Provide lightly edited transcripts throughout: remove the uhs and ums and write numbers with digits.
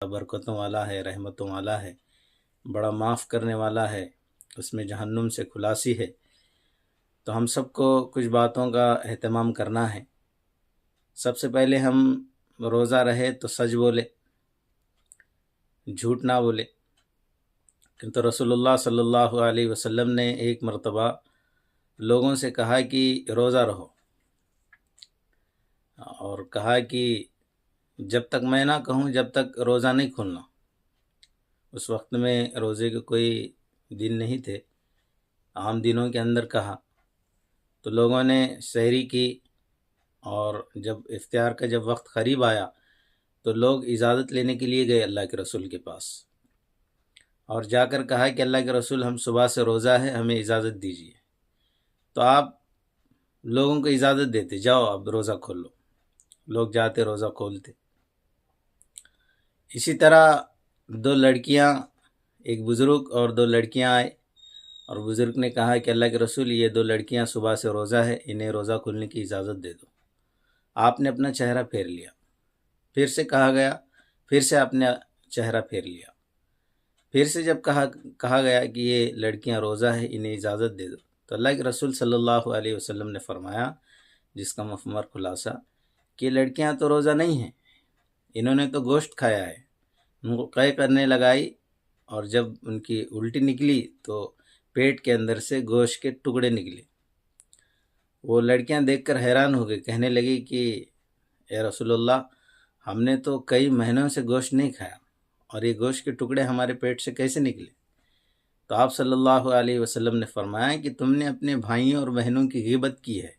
برکتوں والا ہے، رحمتوں والا ہے، بڑا معاف کرنے والا ہے، اس میں جہنم سے خلاصی ہے۔ تو ہم سب کو کچھ باتوں کا اہتمام کرنا ہے۔ سب سے پہلے ہم روزہ رہے تو سچ بولے، جھوٹ نہ بولے، کیونکہ رسول اللہ صلی اللہ علیہ وسلم نے ایک مرتبہ لوگوں سے کہا کہ روزہ رہو، اور کہا کہ جب تک میں نہ کہوں جب تک روزہ نہیں کھولنا۔ اس وقت میں روزے کے کوئی دن نہیں تھے، عام دنوں کے اندر کہا تو لوگوں نے سحری کی، اور جب افطار کا جب وقت قریب آیا تو لوگ اجازت لینے کے لیے گئے اللہ کے رسول کے پاس، اور جا کر کہا کہ اللہ کے رسول ہم صبح سے روزہ ہے، ہمیں اجازت دیجیے۔ تو آپ لوگوں کو اجازت دیتے، جاؤ اب روزہ کھول لو، لوگ جاتے روزہ کھولتے۔ اسی طرح دو لڑکیاں، ایک بزرگ اور دو لڑکیاں آئے، اور بزرگ نے کہا کہ اللہ کے رسول یہ دو لڑکیاں صبح سے روزہ ہے، انہیں روزہ کھولنے کی اجازت دے دو۔ آپ نے اپنا چہرہ پھیر لیا، پھر سے کہا گیا، پھر سے آپ نے چہرہ پھیر لیا، پھر سے جب کہا گیا کہ یہ لڑکیاں روزہ ہے، انہیں اجازت دے دو، تو اللہ کے رسول صلی اللہ علیہ وسلم نے فرمایا، جس کا مفہوم خلاصہ، کہ یہ لڑکیاں تو روزہ نہیں ہیں، انہوں نے تو گوشت کھایا ہے۔ ان کو قے کرنے لگائی، اور جب ان کی الٹی نکلی تو پیٹ کے اندر سے گوشت کے ٹکڑے نکلے۔ وہ لڑکیاں دیکھ کر حیران ہو گئی، کہنے لگی کہ اے رسول اللہ، ہم نے تو کئی مہینوں سے گوشت نہیں کھایا، اور یہ گوشت کے ٹکڑے ہمارے پیٹ سے کیسے نکلے؟ تو آپ صلی اللہ علیہ وسلم نے فرمایا کہ تم نے اپنے بھائیوں اور بہنوں کی غیبت کی ہے،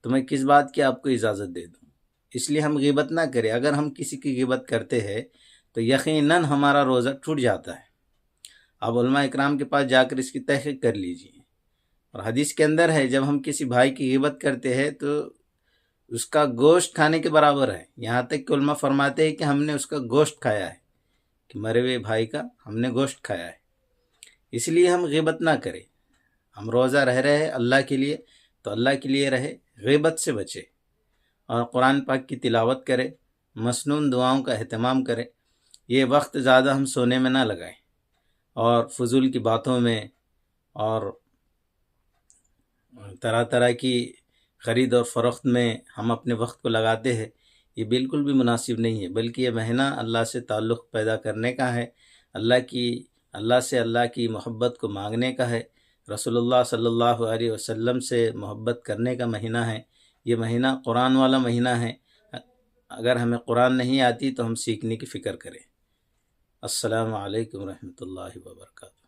تو میں کس بات کی آپ کو اجازت دے دوں؟ اس لیے ہم غیبت نہ کریں۔ اگر ہم کسی کی غیبت کرتے ہیں تو یقیناً ہمارا روزہ ٹوٹ جاتا ہے۔ آپ علماء اکرام کے پاس جا کر اس کی تحقیق کر لیجیے۔ اور حدیث کے اندر ہے، جب ہم کسی بھائی کی غیبت کرتے ہیں تو اس کا گوشت کھانے کے برابر ہے، یہاں تک کہ علماء فرماتے ہیں کہ ہم نے اس کا گوشت کھایا ہے، کہ مرے ہوئے بھائی کا ہم نے گوشت کھایا ہے۔ اس لیے ہم غیبت نہ کریں۔ ہم روزہ رہ رہے ہیں اللہ کے لیے تو اللہ کے لیے رہے، غیبت سے بچے، اور قرآن پاک کی تلاوت کرے، مسنون دعاؤں کا اہتمام کرے۔ یہ وقت زیادہ ہم سونے میں نہ لگائیں، اور فضول کی باتوں میں اور طرح طرح کی خرید اور فروخت میں ہم اپنے وقت کو لگاتے ہیں، یہ بالکل بھی مناسب نہیں ہے، بلکہ یہ مہینہ اللہ سے تعلق پیدا کرنے کا ہے، اللہ سے اللہ کی محبت کو مانگنے کا ہے، رسول اللہ صلی اللہ علیہ وسلم سے محبت کرنے کا مہینہ ہے۔ یہ مہینہ قرآن والا مہینہ ہے۔ اگر ہمیں قرآن نہیں آتی تو ہم سیکھنے کی فکر کریں۔ السلام علیکم ورحمۃ اللہ وبرکاتہ۔